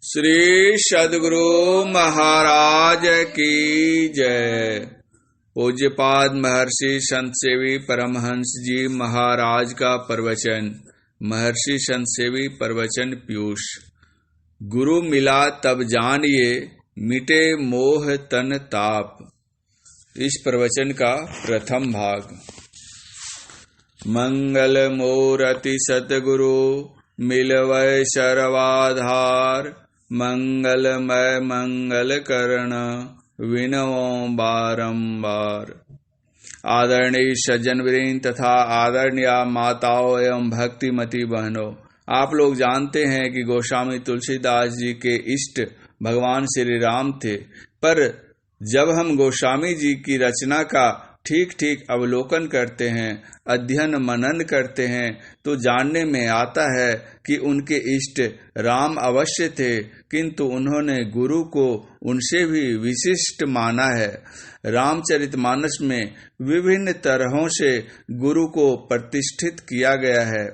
श्री सद्गुरु महाराज की जय। पूज्यपाद महर्षि संत सेवी परमहंस जी महाराज का प्रवचन। महर्षि संत सेवी प्रवचन पीयूष। गुरु मिला तब जानिए, मिटे मोह तन ताप। इस प्रवचन का प्रथम भाग। मंगल मूर्ति सतगुरु मिलवै सर्वाधार। मंगलमय मंगल करण विनवो बारंबार। आदरणीय सज्जन वृंद तथा आदरणीय माताओं एवं भक्तिमती बहनों, आप लोग जानते हैं कि गोस्वामी तुलसीदास जी के इष्ट भगवान श्री राम थे। पर जब हम गोस्वामी जी की रचना का ठीक ठीक अवलोकन करते हैं, अध्ययन मनन करते हैं, तो जानने में आता है कि उनके इष्ट राम अवश्य थे, किंतु उन्होंने गुरु को उनसे भी विशिष्ट माना है। रामचरितमानस में विभिन्न तरहों से गुरु को प्रतिष्ठित किया गया है।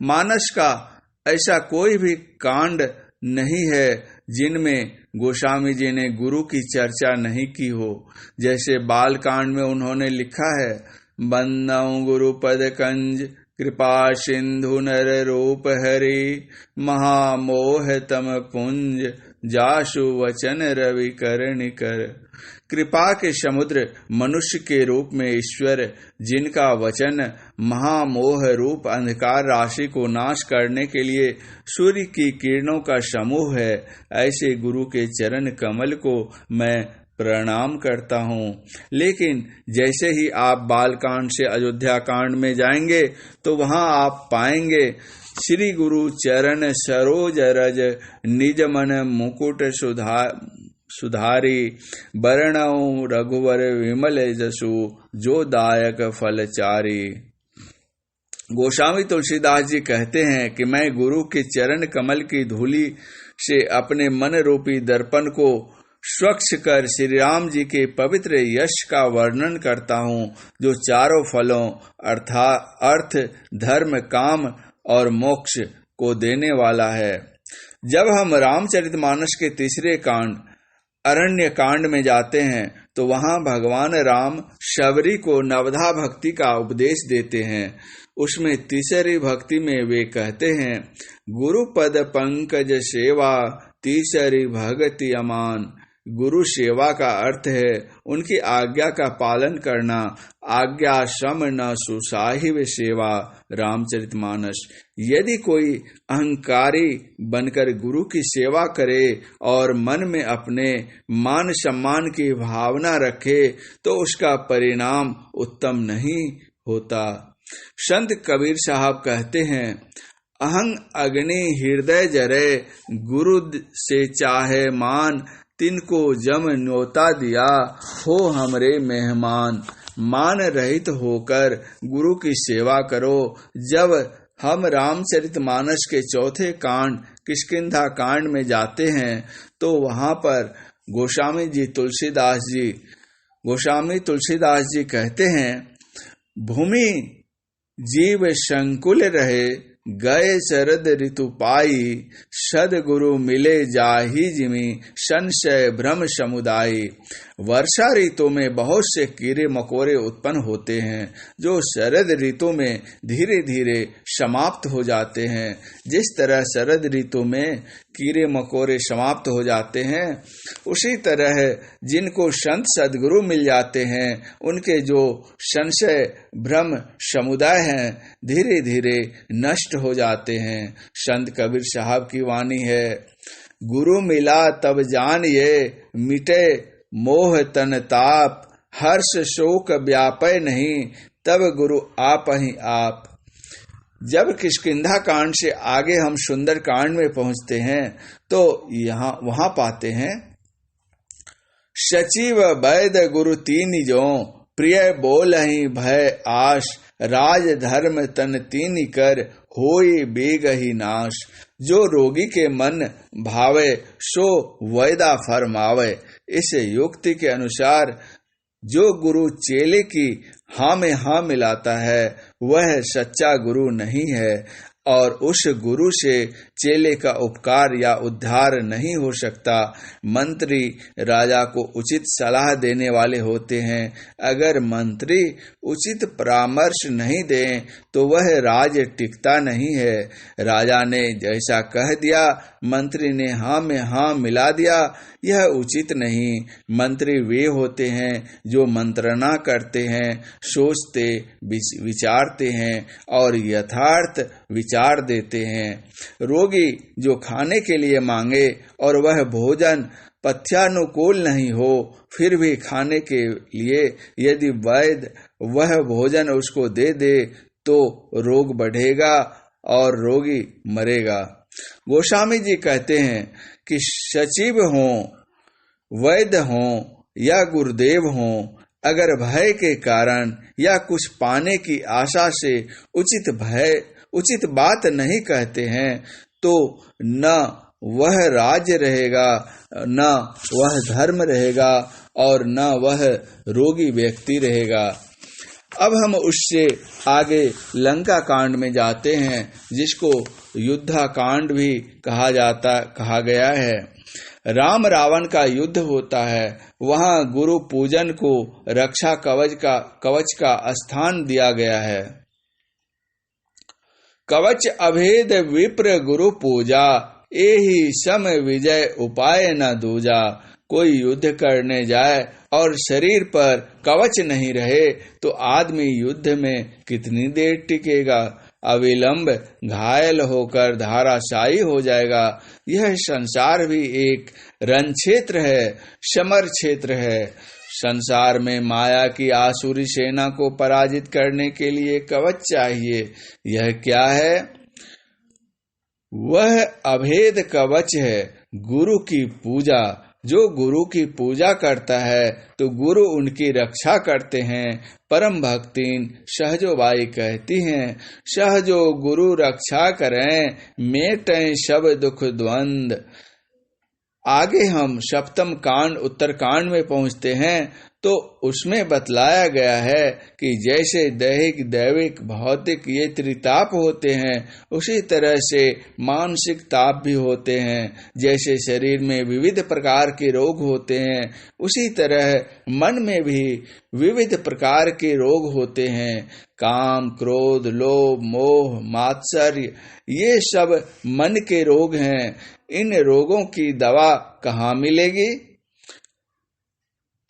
मानस का ऐसा कोई भी कांड नहीं है जिनमें गोस्वामी जी ने गुरु की चर्चा नहीं की हो। जैसे बाल कांड में उन्होंने लिखा है, बंदौ गुरुपद कंज कृपा सिंधु नर रूप हरि। महामोह तम पुंज जासु वचन रवि करनिकर। कृपा के समुद्र मनुष्य के रूप में ईश्वर, जिनका वचन महामोह रूप अंधकार राशि को नाश करने के लिए सूर्य की किरणों का समूह है, ऐसे गुरु के चरण कमल को मैं प्रणाम करता हूँ। लेकिन जैसे ही आप बालकांड से अयोध्या कांड में जाएंगे तो वहाँ आप पाएंगे, श्री गुरु चरण सरोज रज निज मन मुकुट सुधारी। बरणौ रघुवर विमल जसु जो दायक फलचारी। गोस्वामी तुलसीदास जी कहते हैं कि मैं गुरु के चरण कमल की धूलि से अपने मन रूपी दर्पण को स्वच्छ कर श्री राम जी के पवित्र यश का वर्णन करता हूँ, जो चारों फलों अर्थात अर्थ, धर्म, काम और मोक्ष को देने वाला है। जब हम रामचरितमानस के तीसरे कांड अरण्य कांड में जाते हैं तो वहाँ भगवान राम शबरी को नवधा भक्ति का उपदेश देते हैं। उसमें तीसरी भक्ति में वे कहते हैं, गुरु पद पंकज सेवा तीसरी भक्ति अमान। गुरु सेवा का अर्थ है उनकी आज्ञा का पालन करना। आज्ञा सम न सुसाहिब सेवा। रामचरितमानस। यदि कोई अहंकारी बनकर गुरु की सेवा करे और मन में अपने मान सम्मान की भावना रखे तो उसका परिणाम उत्तम नहीं होता। संत कबीर साहब कहते हैं, अहं अग्नि हृदय जरे गुरु से चाहे मान। तिनको जम न्योता दिया हो हमरे मेहमान। मान रहित होकर गुरु की सेवा करो। जब हम रामचरितमानस के चौथे कांड किष्किंधा कांड में जाते हैं तो वहाँ पर गोस्वामी तुलसीदास जी कहते हैं, भूमि जीव संकुल रहे गए शरद ऋतु पाई। सदगुरु मिले जाहि जिमि संशय भ्रम समुदायी। वर्षा ऋतु में बहुत से कीड़े मकोड़े उत्पन्न होते हैं जो शरद ऋतु में धीरे धीरे समाप्त हो जाते हैं। जिस तरह शरद ऋतु में कीड़े मकोड़े समाप्त हो जाते हैं, उसी तरह जिनको संत सदगुरु मिल जाते हैं उनके जो संशय भ्रम समुदाय हैं धीरे धीरे नष्ट हो जाते हैं। संत कबीर साहब की वाणी है, गुरु मिला तब जानिए मिटे मोह तन ताप। हर्ष शोक व्यापय नहीं तब गुरु आप ही आप। जब किष्किंधा कांड से आगे हम सुंदर कांड में पहुंचते हैं तो वहां पाते हैं, सचिव वैद गुरु तीन जो प्रिय बोलहि भय आश। राज धर्म तन तीन कर होई बेगहि नाश। जो रोगी के मन भावे सो वैदा फरमावे। इस युक्ति के अनुसार जो गुरु चेले की हाँ में हाँ मिलाता है वह सच्चा गुरु नहीं है और उस गुरु से चेले का उपकार या उद्धार नहीं हो सकता। मंत्री राजा को उचित सलाह देने वाले होते हैं। अगर मंत्री उचित परामर्श नहीं दें तो वह राज्य टिकता नहीं है। राजा ने जैसा कह दिया, मंत्री ने हाँ में हाँ मिला दिया, यह उचित नहीं। मंत्री वे होते हैं जो मंत्रणा करते हैं, सोचते विचारते हैं और यथार्थ विचार देते हैं। रोगी जो खाने के लिए मांगे और वह भोजन पथ्यानुकूल नहीं हो, फिर भी खाने के लिए यदि वैद्य वह भोजन उसको दे दे तो रोग बढ़ेगा और रोगी मरेगा। गोस्वामी जी कहते हैं कि सचिव हों, वैद्य हों या गुरुदेव हों, अगर भय के कारण या कुछ पाने की आशा से उचित बात नहीं कहते हैं तो न वह राज्य रहेगा, न वह धर्म रहेगा और न वह रोगी व्यक्ति रहेगा। अब हम उससे आगे लंका कांड में जाते हैं, जिसको युद्धा कांड भी कहा गया है। राम रावण का युद्ध होता है। वहां गुरु पूजन को रक्षा कवच का स्थान दिया गया है। कवच अभेद विप्र गुरु पूजा, एहि सम विजय उपाय न दूजा। कोई युद्ध करने जाए और शरीर पर कवच नहीं रहे तो आदमी युद्ध में कितनी देर टिकेगा। अविलंब घायल होकर धाराशायी हो जाएगा। यह संसार भी एक रण क्षेत्र है, समर क्षेत्र है। संसार में माया की आसुरी सेना को पराजित करने के लिए कवच चाहिए। यह क्या है? वह अभेद कवच है, गुरु की पूजा। जो गुरु की पूजा करता है तो गुरु उनकी रक्षा करते हैं। परम भक्तिन सहजोबाई कहती हैं, सहजो गुरु रक्षा करें, मेटें सब दुख द्वंद। आगे हम सप्तम कांड उत्तर कांड में पहुंचते हैं तो उसमें बतलाया गया है कि जैसे दैहिक दैविक भौतिक ये त्रिताप होते हैं, उसी तरह से मानसिक ताप भी होते हैं। जैसे शरीर में विविध प्रकार के रोग होते हैं, उसी तरह मन में भी विविध प्रकार के रोग होते हैं। काम, क्रोध, लोभ, मोह, मात्सर्य, ये सब मन के रोग हैं। इन रोगों की दवा कहाँ मिलेगी?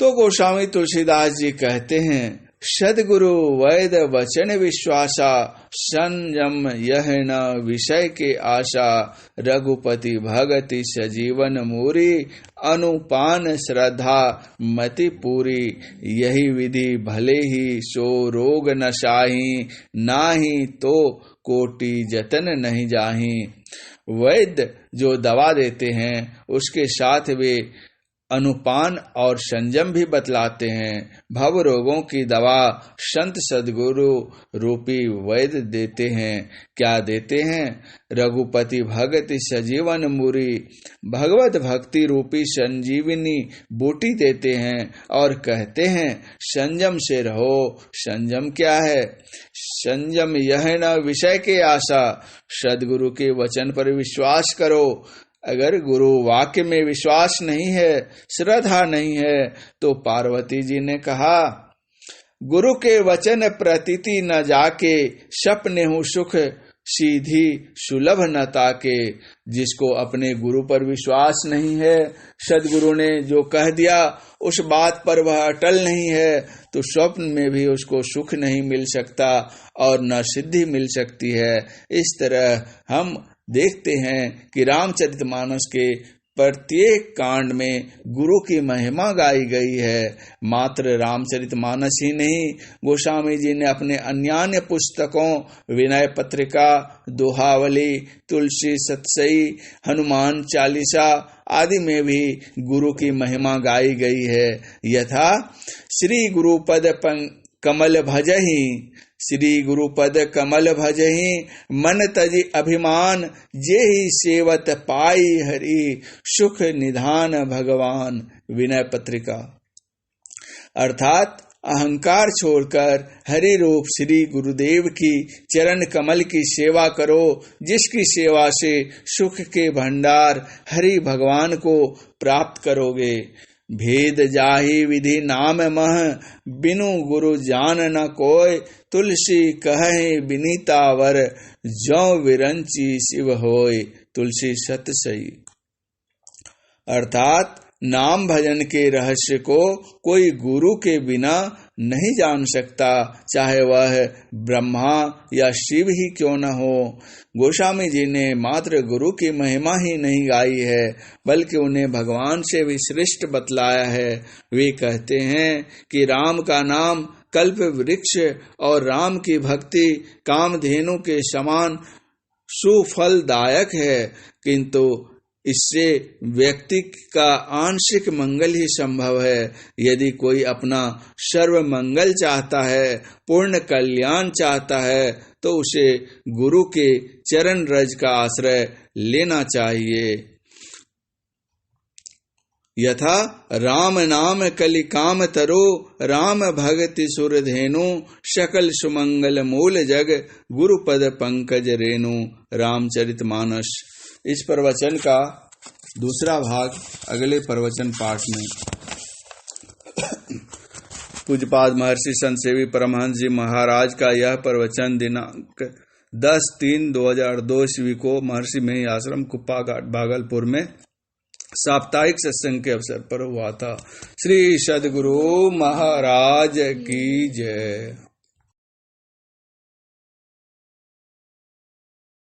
तो गोस्वामी तुलसीदास जी कहते हैं, सदगुरु वैद वचन विश्वासा, संयम यह न विषय के आशा। रघुपति भगति सजीवन मूरी, अनुपान श्रद्धा मति पूरी। यही विधि भले ही सो रोग न साही, नाही तो कोटि जतन नहीं जाही। वैद्य जो दवा देते हैं उसके साथ वे अनुपान और संयम भी बतलाते हैं। भव रोगों की दवा संत सदगुरु रूपी वैद्य देते हैं। क्या देते हैं? रघुपति भगति सजीवन मुरी, भगवत भक्ति रूपी संजीवनी बूटी देते हैं और कहते हैं संयम से रहो। संयम क्या है? संयम यह न विषय के आशा, सदगुरु के वचन पर विश्वास करो। अगर गुरु वाक्य में विश्वास नहीं है, श्रद्धा नहीं है, तो पार्वती जी ने कहा, गुरु के वचन प्रतीति न जाके, सपने हूँ सुख सीधी सुलभ न ताके। जिसको अपने गुरु पर विश्वास नहीं है, सदगुरु ने जो कह दिया उस बात पर वह अटल नहीं है, तो स्वप्न में भी उसको सुख नहीं मिल सकता और न सिद्धि मिल सकती है। इस तरह हम देखते हैं कि रामचरितमानस के प्रत्येक कांड में गुरु की महिमा गाई गई है। मात्र रामचरितमानस ही नहीं, गोस्वामी जी ने अपने अन्यान्य पुस्तकों विनय पत्रिका, दोहावली, तुलसी सतसई, हनुमान चालीसा आदि में भी गुरु की महिमा गाई गई है। यथा श्री गुरुपद कमल भजहि, श्री गुरुपद कमल भजहि, मन तजि अभिमान, जेहि सेवत पाई हरि, सुख निधान भगवान। विनय पत्रिका। अर्थात अहंकार छोड़कर हरि रूप श्री गुरुदेव की चरण कमल की सेवा करो, जिसकी सेवा से सुख के भंडार हरि भगवान को प्राप्त करोगे। भेद जाहि विधि नाम मह, बिनु गुरु जान न कोय। तुलसी कहे बिनीता वर, जौ विरंची शिव होय। तुलसी सत सही। अर्थात नाम भजन के रहस्य को कोई गुरु के बिना नहीं जान सकता, चाहे वह ब्रह्मा या शिव ही क्यों न हो। गोस्वामी जी ने मात्र गुरु की महिमा ही नहीं गाई है, बल्कि उन्हें भगवान से भी श्रेष्ठ बतलाया है। वे कहते हैं कि राम का नाम कल्प वृक्ष और राम की भक्ति कामधेनु के समान सुफलदायक है, किंतु इससे व्यक्ति का आंशिक मंगल ही संभव है। यदि कोई अपना सर्व मंगल चाहता है, पूर्ण कल्याण चाहता है, तो उसे गुरु के चरण रज का आश्रय लेना चाहिए। यथा राम नाम कलि काम तरो, राम भगति सुर धेनु। सकल सुमंगल मूल जग, गुरु पद पंकज रेणु। रामचरितमानस। इस प्रवचन का दूसरा भाग अगले प्रवचन पाठ में पूज्यपाद महर्षि संत सेवी परमहंस जी महाराज का यह प्रवचन दिनांक 10/3/2002 ईस्वी को महर्षि मेही आश्रम कुप्पा घाट भागलपुर में साप्ताहिक सत्संग के अवसर पर हुआ था। श्री सद्गुरु महाराज की जय।